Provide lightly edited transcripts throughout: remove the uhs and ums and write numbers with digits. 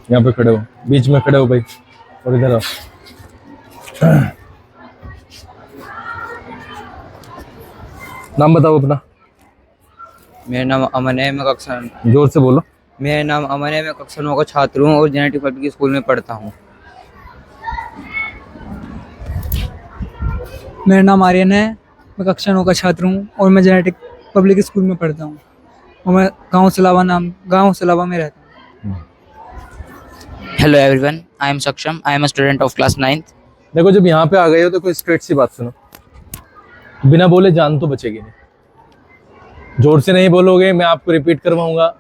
यहाँ पे खड़े हो, बीच में खड़े हो भाई, और इधर आओ। नाम बताओ अपना। मेरा नाम अमन है, मैं कक्षा जोर से बोलो। मेरा नाम अमन है, मैं कक्षा 9 का छात्र हूँ और जेनेटिक पब्लिक स्कूल में पढ़ता हूँ। मेरा नाम आर्यन है, मैं कक्षा 9 का छात्र हूँ और मैं जेनेटिक पब्लिक स्कूल में पढ़ता हूँ और मैं गांव सलावा में रहता हूँ। हेलो एवरीवन, आई एम सक्षम, I am a student of class 9th। देखो, जब यहाँ पे आ गए हो तो कोई स्ट्रेट सी बात सुनो, बिना बोले जान तो बचेगी नहीं। जोर से नहीं बोलोगे, मैं आपको रिपीट करवाऊंगा,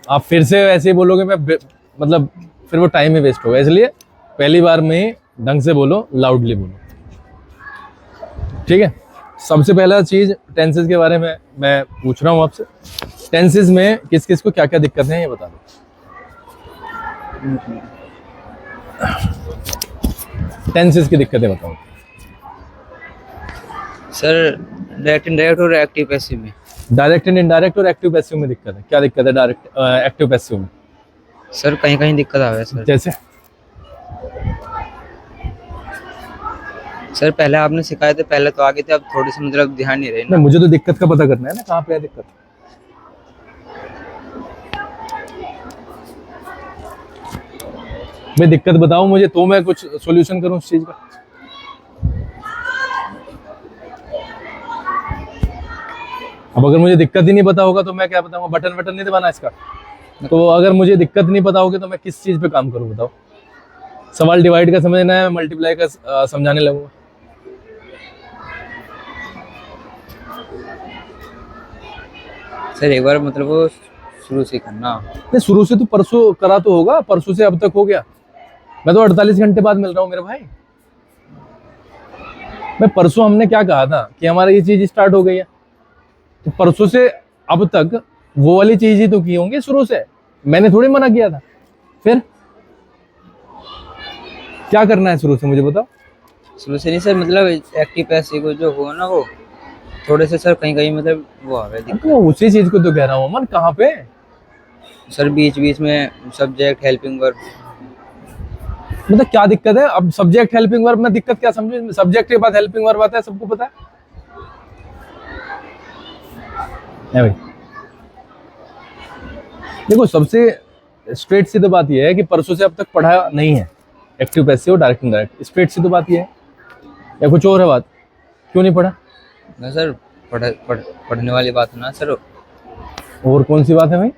आप फिर से ऐसे ही बोलोगे, मतलब फिर वो टाइम ही वेस्ट होगा। इसलिए पहली बार में ही ढंग से बोलो, लाउडली बोलो, ठीक है। सबसे पहला चीज टेंसेस के बारे में मैं पूछ रहा हूँ आपसे। टेंसेस में किस किस को क्या क्या दिक्कतें हैं ये बता दो। टेंसेस की दिक्कतें बताओ सर, डायरेक्ट इनडायरेक्ट और एक्टिव पैसिव में। डायरेक्ट एंड इनडायरेक्ट और एक्टिव पैसिव में दिक्कत है। क्या दिक्कत है डायरेक्ट एक्टिव पैसिव में? सर कहीं कहीं दिक्कत आ रहा है सर। जैसे सर पहले आपने सिखाए थे, पहले तो आगे थे, अब थोड़ी सी मतलब ध्यान नहीं रहे ना। नहीं, मुझे तो दिक्कत का पता करना है ना, कहाँ पे है दिक्कत। मैं दिक्कत बताओ मुझे तो मैं कुछ सॉल्यूशन करूं उस चीज का। अब अगर मुझे दिक्कत ही नहीं पता होगा तो मैं क्या बताऊंगा? बटन वटन नहीं दबाना इसका। तो अगर मुझे दिक्कत नहीं पता होगी तो मैं किस चीज पे काम करूं बताओ? सवाल डिवाइड का समझना है, मल्टीप्लाई का समझाने लगूंगा। सर एक बार मतलब वो शुरू से करना। नहीं, शुरू से तो परसों करा तो होगा, परसों से अब तक हो गया। मैं तो 48 घंटे बाद मिल रहा हूँ मेरे भाई। मैं परसों हमने क्या कहा था कि हमारा ये चीज स्टार्ट हो गई है, तो परसों से अब तक वो वाली चीज ही तो की होंगी शुरू से। मैंने थोड़ी मना किया था। फिर क्या करना है शुरू से मुझे बताओ। शुरू से नहीं सर, मतलब एक्टिव पैसिव को जो हो ना, वो थोड़े से सर कहीं कहीं मतलब वो आ गया दिक्कत। तो उसी चीज को तो कह रहा हूँ अमन, कहाँ पे? सर बीच बीच में सब्जेक्ट हेल्पिंग वर्ब। मतलब क्या दिक्कत है? अब सब्जेक्ट हेल्पिंग वर्ब में दिक्कत क्या समझो? सब्जेक्ट के बाद हेल्पिंग वर्ब आता है, सबको पता है भाई। देखो, सबसे स्ट्रेट सी तो बात यह है कि परसों से अब तक पढ़ा नहीं है एक्टिव पैसिव और डायरेक्ट इनडायरेक्ट। स्ट्रेट सी तो बात यह है, या कुछ और है बात? क्यों नहीं पढ़ा? ना सर, पढ़ने वाली बात है ना सर। और कौन सी बात है भाई?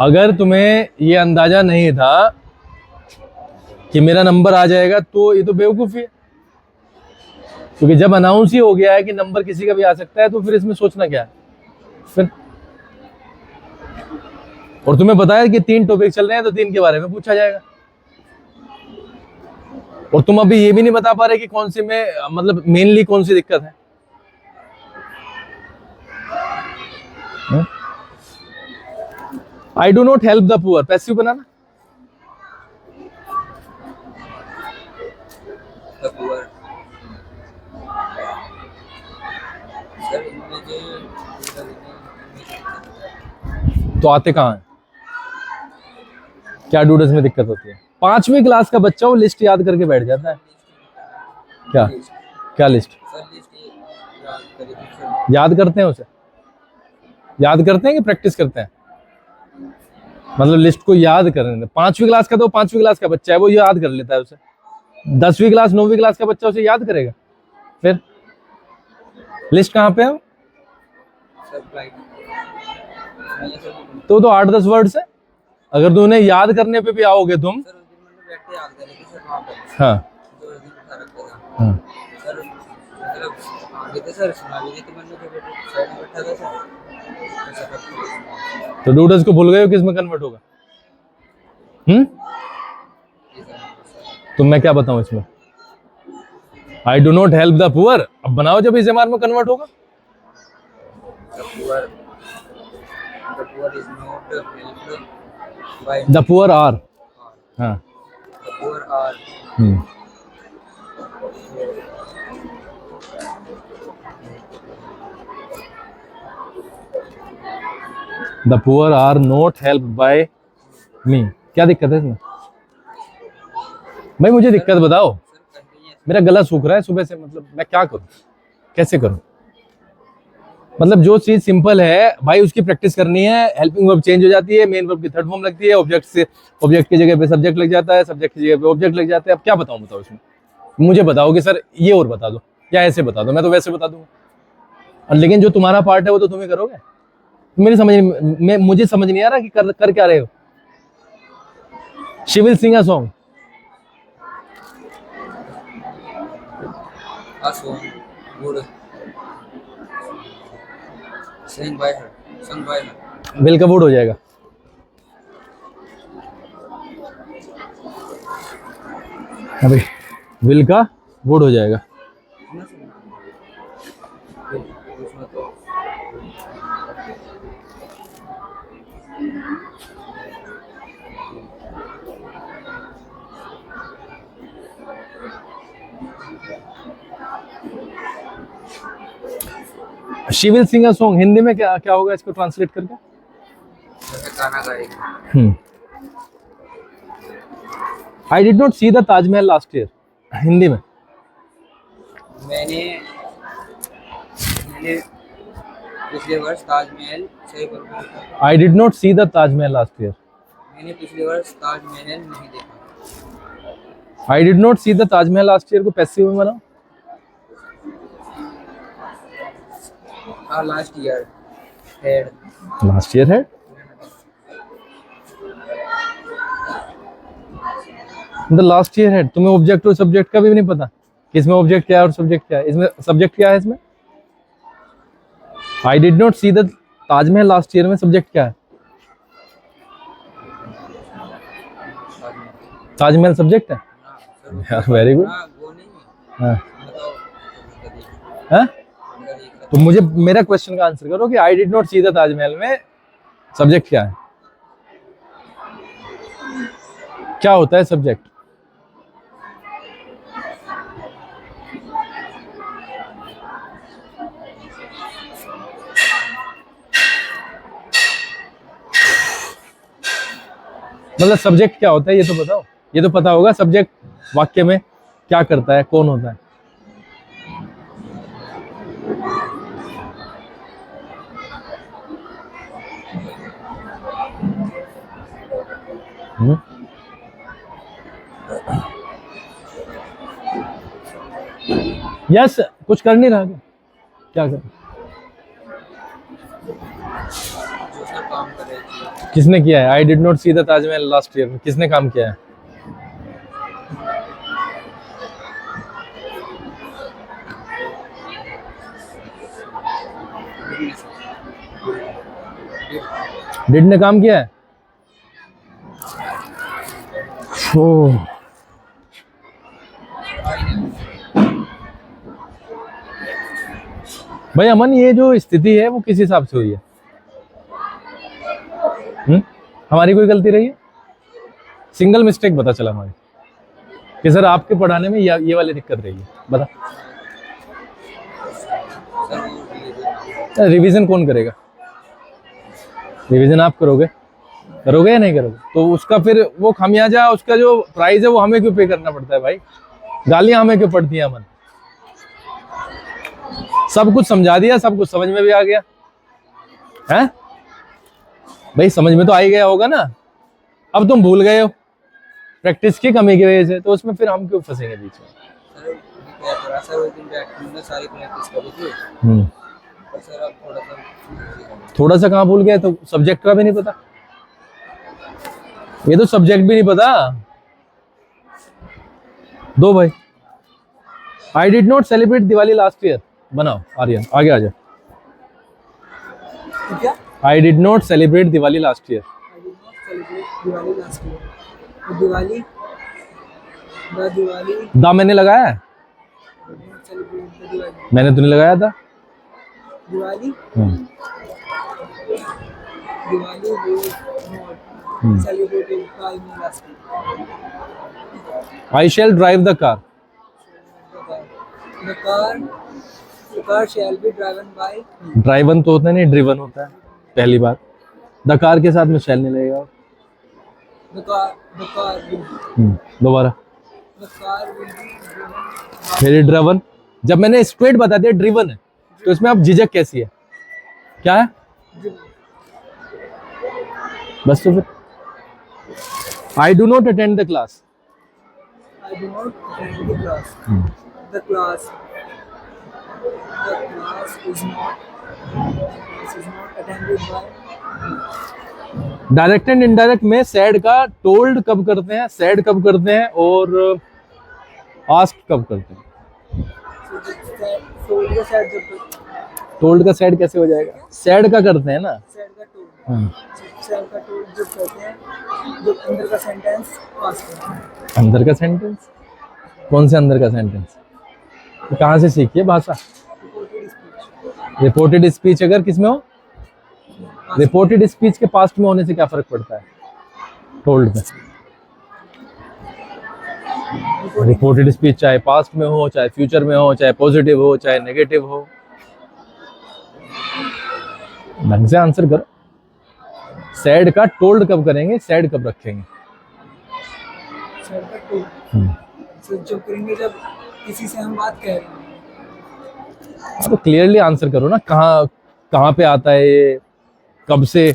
अगर तुम्हें ये अंदाजा नहीं था कि मेरा नंबर आ जाएगा तो ये तो बेवकूफी है, क्योंकि जब अनाउंस ही हो गया है कि नंबर किसी का भी आ सकता है तो फिर इसमें सोचना क्या है फिर। और तुम्हें बताया कि 3 टॉपिक चल रहे हैं तो 3 के बारे में पूछा जाएगा, और तुम अभी ये भी नहीं बता पा रहे कि कौन सी में मतलब मेनली कौन सी दिक्कत है। I do not help the poor, passive बनाना। तो आते कहाँ हैं? क्या डूडल्स में दिक्कत होती है? 5वीं क्लास का बच्चा वो लिस्ट याद करके बैठ जाता है। क्या क्या लिस्ट याद करते हैं? उसे याद करते हैं कि प्रैक्टिस करते हैं? मतलब लिस्ट को याद करने। 5वीं क्लास का तो 5वीं क्लास का बच्चा है, वो याद कर लेता है उसे। 10वीं क्लास 9वीं क्लास का बच्चा उसे याद करेगा? फिर लिस्ट कहाँ पे है? तो 8-10 वर्ड्स है। अगर तुमने याद करने पे भी आओगे तुम, हाँ तो डूडल्स को भूल गए हो किस में कन्वर्ट होगा? तो मैं क्या बताऊं इसमें? I do not help the poor. अब बनाओ जब इस एमआर में कन्वर्ट होगा। द पुअर आर, हाँ the poor are not help by me. क्या दिक्कत है इसमें भाई? मुझे दिक्कत बताओ। मेरा गला सूख रहा है सुबह से, मतलब मैं क्या करूं, कैसे करूं? मतलब जो चीज सिंपल है भाई उसकी प्रैक्टिस करनी है। हेल्पिंग वर्ब चेंज हो जाती है, मेन वर्ब की थर्ड फॉर्म लगती है, ऑब्जेक्ट से ऑब्जेक्ट की जगह पे सब्जेक्ट लग जाता है, सब्जेक्ट की जगह पे ऑब्जेक्ट लग जाता है। अब क्या बताऊं, बताओ इसमें। मुझे बताओ कि सर ये और बता दो या ऐसे बता दो, मैं तो वैसे बता दूंगा। और लेकिन जो तुम्हारा पार्ट है वो तो तुम ही करोगे। मेरी समझ मैं मुझे समझ नहीं आ रहा कि कर क्या रहे हो। She will sing a song. A song would sing by her, sung by her. Will का वुड हो जाएगा। अभी विल का वुड हो जाएगा। She will sing a song Hindi में क्या क्या होगा इसको ट्रांसलेट करके? जैसे गाना गाएगी। I did not see the Taj Mahal last year. Hindi में मैंने पिछले वर्ष ताजमहल सही बोल। I did not see the Taj Mahal last year. मैंने पिछले वर्ष ताजमहल नहीं देखा। I did not see the Taj Mahal last year को पैसिव में बनाओ। Last year head. Last year है। द लास्ट ईयर है। तुम्हें ऑब्जेक्ट और सब्जेक्ट का भी नहीं पता कि इसमें ऑब्जेक्ट क्या है और सब्जेक्ट क्या है। इसमें सब्जेक्ट क्या है इसमें? I did not see the Taj Mahal last year में सब्जेक्ट क्या है? ताजमहल सब्जेक्ट है यार। Very good. वो नहीं हाँ बताओ। हाँ, तो मुझे मेरा क्वेश्चन का आंसर करो कि I did not see the Taj Mahal में सब्जेक्ट क्या है? क्या होता है सब्जेक्ट? मतलब सब्जेक्ट क्या होता है ये तो बताओ। ये तो पता होगा सब्जेक्ट वाक्य में क्या करता है, कौन होता है। यस कुछ कर नहीं रहा क्या कर? जो सर काम कर रही थी। किसने किया है? I did not see the Taj Mahal last year में किसने काम किया है? डिड ने काम किया है। ओह भाई अमन, ये जो स्थिति है वो किस हिसाब से हुई है? हमारी कोई गलती रही है? सिंगल मिस्टेक पता चला हमारी कि सर आपके पढ़ाने में ये वाली दिक्कत रही है। बता। रिवीजन कौन करेगा? रिवीजन आप करोगे या नहीं करोगे? तो उसका फिर वो खामियाजा, उसका जो प्राइस है वो हमें क्यों पे करना पड़ता है भाई? गालियां हमें क्यों पड़ती हैं अमन? सब कुछ समझा दिया, सब कुछ समझ में भी आ गया है भाई। समझ में तो आ ही गया होगा ना। अब तुम भूल गए हो प्रैक्टिस की कमी की वजह से, तो उसमें फिर हम क्यों फंसेंगे बीच में? सर क्या करा सर, उस दिन बैठने सारी प्रैक्टिस करी थी। पर सर अब थोड़ा सा कहाँ भूल गए? तो सब्जेक्ट का भी नहीं पता। ये तो सब्जेक्ट भी नहीं पता। दो भाई। I did not celebrate Diwali last year. बनाओ आर्यन, आगे आ जाओ। क्या? I did not celebrate Diwali last year. I did not celebrate Diwali last year. Diwali, the Diwali, दा मैंने लगाया है? I did not celebrate the Diwali. मैंने तो नहीं लगाया था। Diwali, Diwali was not celebrated by me last year. I shall drive the car. The car shall be driven by me. Driven तो होता है नहीं, ड्रिवन होता है। पहली बार द कार के साथ में शैल नहीं लगेगा। The car will दोबारा। the car will be driven फिर ड्रिवन। जब मैंने स्ट्रेट बता दिया ड्रिवन है, तो इसमें आप झिझक कैसी है? क्या है? बस तो फिर आई do not attend the class. I do not attend the class. The class is not attended by direct and indirect में सैड का टोल्ड कब करते हैं, सैड कब करते हैं और आस्क कब करते हैं? told का शायद जब टोल्ड का सैड कैसे हो जाएगा? सैड का करते हैं ना। said का told said का told जब कहते हैं जब अंदर का सेंटेंस पास करते हैं। अंदर का सेंटेंस? कौन से अंदर का सेंटेंस? तो कहाँ से सीखी है भाषा? Reported speech. रिपोर्टेड स्पीच अगर किस में हो? रिपोर्टेड स्पीच के पास्ट में होने से क्या फर्क पड़ता है टोल्ड में? रिपोर्टेड स्पीच चाहे पास्ट में हो, चाहे फ्यूचर में हो, चाहे पॉजिटिव हो, चाहे नेगेटिव हो, ढंग से आंसर करो। सैड का टोल्ड कब करेंगे, सैड कब रखेंगे? said का told so जब करेंगे जब किसी से हम बात कर रहे हैं। तो क्लियरली आंसर करो ना, कहाँ कहाँ पे आता है ये, कब से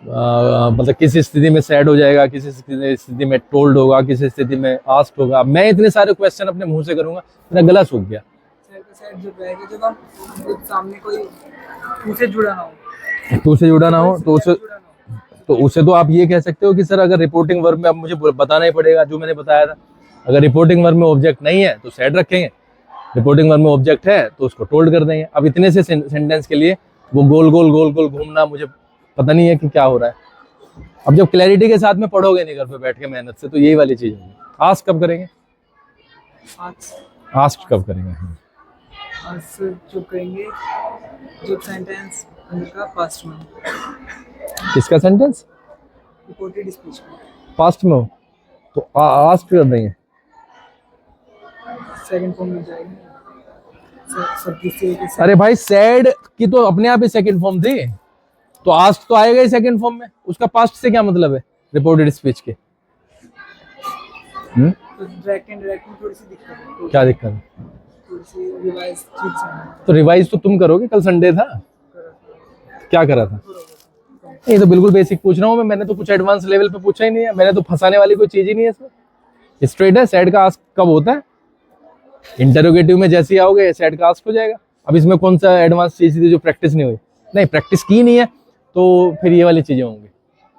मतलब किस स्थिति में सैड हो जाएगा, किस स्थिति में टोल्ड होगा, किस स्थिति में आस्क्ड होगा। मैं इतने सारे क्वेश्चन अपने मुंह से करूंगा, मेरा गला सूख गया। said का said जब रहेगा जब हम जब सामने कोई उसे जुड़ा ना हो, तो उसे जुड़ा ना हो तो उसे जुड़ा ना हो। तो उसे तो आप ये कह सकते हो कि सर अगर रिपोर्टिंग वर्ब में अब मुझे बताना ही पड़ेगा जो मैंने बताया था। अगर रिपोर्टिंग वर्ब में ऑब्जेक्ट नहीं है तो सैड रखेंगे, रिपोर्टिंग वर्ब में ऑब्जेक्ट है तो उसको टोल्ड कर देंगे। अब इतने से सेंटेंस के लिए वो गोल गोल घूमना मुझे पता नहीं है कि क्या हो रहा है। अब जब क्लैरिटी के साथ में पढ़ोगे नहीं घर पे बैठ के मेहनत से, तो यही वाली चीज होगी। आस्क कब करेंगे? आस्क कब करेंगे? आज जो करेंगे जब सेंटेंस अंदर का पास्ट में किसका सेंटेंस रिपोर्टेड स्पीच में पास्ट में हो तो आस्क कर देंगे। सेकंड फॉर्म में जाएंगे सब किसी के साथ। अरे भाई सैड की तो अपने आप ही सेकंड फॉर्म थी, तो आस्क तो आएगा ही सेकंड फॉर्म में। उसका पास्ट से क्या मतलब है रिपोर्टेड स्पीच के? तो डायरेक्ट एंड डायरेक्ट में थोड़ी सी दिक्कत है। क्या दिक्कत है? थोड़ी सी रिवाइज ठीक से तो रिवाइज तो तुम करोगे, कल संडे था, क्या करा था? ये तो बिल्कुल बेसिक पूछ रहा हूँ मैं, मैंने तो कुछ एडवांस लेवल पे पूछा ही नहीं है। मैंने तो फंसाने वाली कोई चीज ही नहीं है इसमें। स्ट्रेट है। सैड का आस्क कब होता है? इंटरोगेटिव में जैसे ही आओगे सैड का आस्क हो जाएगा। अब इसमें कौन सा एडवांस चीज थी जो प्रैक्टिस नहीं हुई? नहीं, प्रैक्टिस की नहीं है तो फिर ये वाली चीजें होंगी।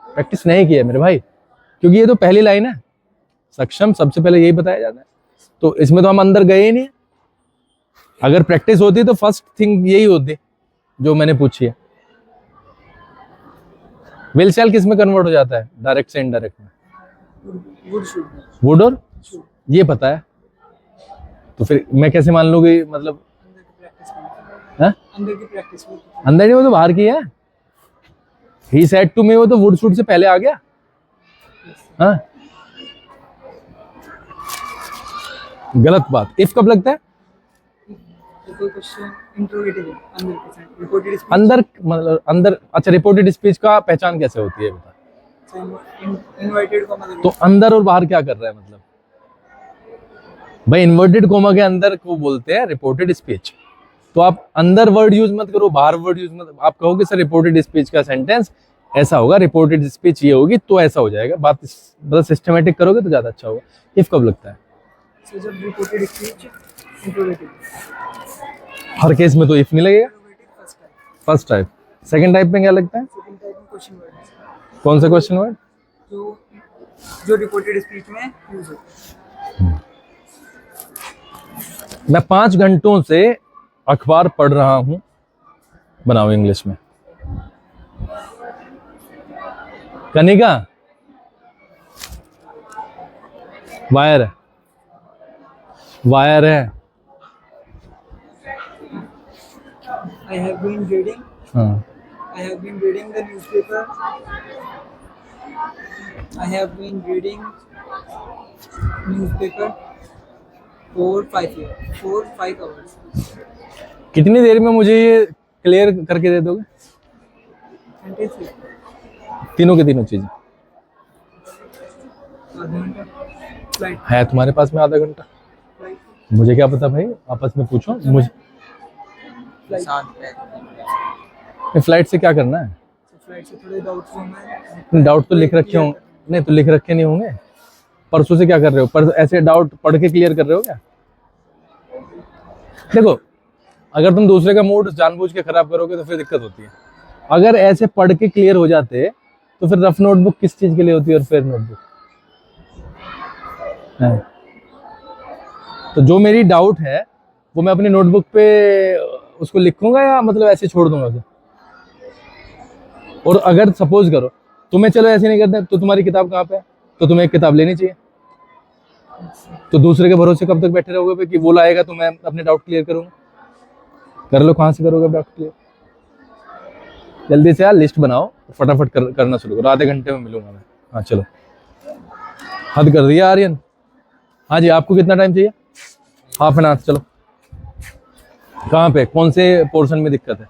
प्रैक्टिस नहीं की है मेरे भाई, क्योंकि ये तो पहली लाइन है, सक्षम सबसे पहले यही बताया जाता है। तो इसमें तो हम अंदर गए ही नहीं है। अगर प्रैक्टिस होती तो फर्स्ट थिंग यही होती जो मैंने पूछी है। विल शैल किस में कन्वर्ट हो जाता है? डायरेक्ट से इनडायरेक्ट में। वुड शुड वुड और ये पता है, तो फिर मैं कैसे मान लूंगी? मतलब अंदर की प्रैक्टिस करनी। हाँ? अंदर की प्रैक्टिस में अंदर नहीं, वो तो बाहर की है। ही सेड टू मी, वो तो वुड शुड से पहले आ गया। हाँ, गलत बात। इफ कब लगता है? कोई क्वेश्चन इंटरोगेटिव है अंदर के साथ रिपोर्टेड स्पीच अंदर मतलब अंदर। अच्छा, रिपोर्टेड स्पीच का पहचान कैसे होती है बता। इनवर्टेड को मतलब तो अंदर और बाहर क्या कर रहा है मतलब? भाई इन्वर्टेड कोमा के अंदर को बोलते हैं रिपोर्टेड स्पीच। तो आप अंदर वर्ड यूज मत करो, बाहर वर्ड यूज मत। आप कहोगे सर रिपोर्टेड स्पीच का सेंटेंस ऐसा होगा, रिपोर्टेड स्पीच ये होगी, तो ऐसा हो जाएगा। बात मतलब सिस्टमेटिक करोगे तो ज्यादा अच्छा होगा। इफ कब लगता है? so जब रिपोर्टेड स्पीच इंटरोगेटिव हर केस में तो इफ नहीं लगेगा। First time first type. Second type में क्या लगता है? सेकंड टाइप में क्वेश्चन वर्ड कौन सा क्वेश्चन वर्ड? जो रिपोर्टेड स्पीच में यूज होता है। मैं 5 घंटों से अखबार पढ़ रहा हूं, बनाओ इंग्लिश में। कनिका वायर है, वायर है। I have been reading हाँ, I have been reading the newspaper. I have been reading newspaper for 5 hours. कितनी देर में मुझे ये क्लियर करके दे दोगे? Sentence है। तीनों के तीनों चीजें फ्लाइट है तुम्हारे पास में आधा घंटा। मुझे क्या पता भाई, आपस में पूछो मुझे। फ्लाइट से क्या करना है? फ्लाइट से थोड़े डाउट्स होंगे। डाउट तो लिख रखे होंगे, नहीं तो लिख रखे नहीं होंगे। परसों से क्या कर रहे हो? पर ऐसे डाउट पढ़ के क्लियर कर रहे हो क्या? देखो, अगर तुम दूसरे का मूड जानबूझ के खराब करोगे तो फिर दिक्कत होती है। अगर ऐसे पढ़ के क्लियर हो जाते तो फिर रफ नोटबुक किस चीज के लिए होती है और फेयर नोटबुक है? तो जो मेरी डाउट है वो मैं अपनी नोटबुक पे उसको लिखूंगा या मतलब ऐसे छोड़ दूंगा उसे? और अगर सपोज करो तुम्हें चलो ऐसे नहीं करते तो तुम्हारी किताब कहाँ पे है? तो तुम्हें एक किताब लेनी चाहिए। तो दूसरे के भरोसे कब तक बैठे रहोगे कि वो लाएगा तो मैं अपने डाउट क्लियर करूंगा? कर लो, कहाँ से करोगे डाउट क्लियर? जल्दी से यार लिस्ट बनाओ, फटाफट करना शुरू करो। आधे घंटे में मिलूंगा मैं। हाँ चलो, हद कर दिया आर्यन। हाँ जी, आपको कितना टाइम चाहिए? Half an hour. चलो, कहाँ पे कौन से पोर्शन में दिक्कत है?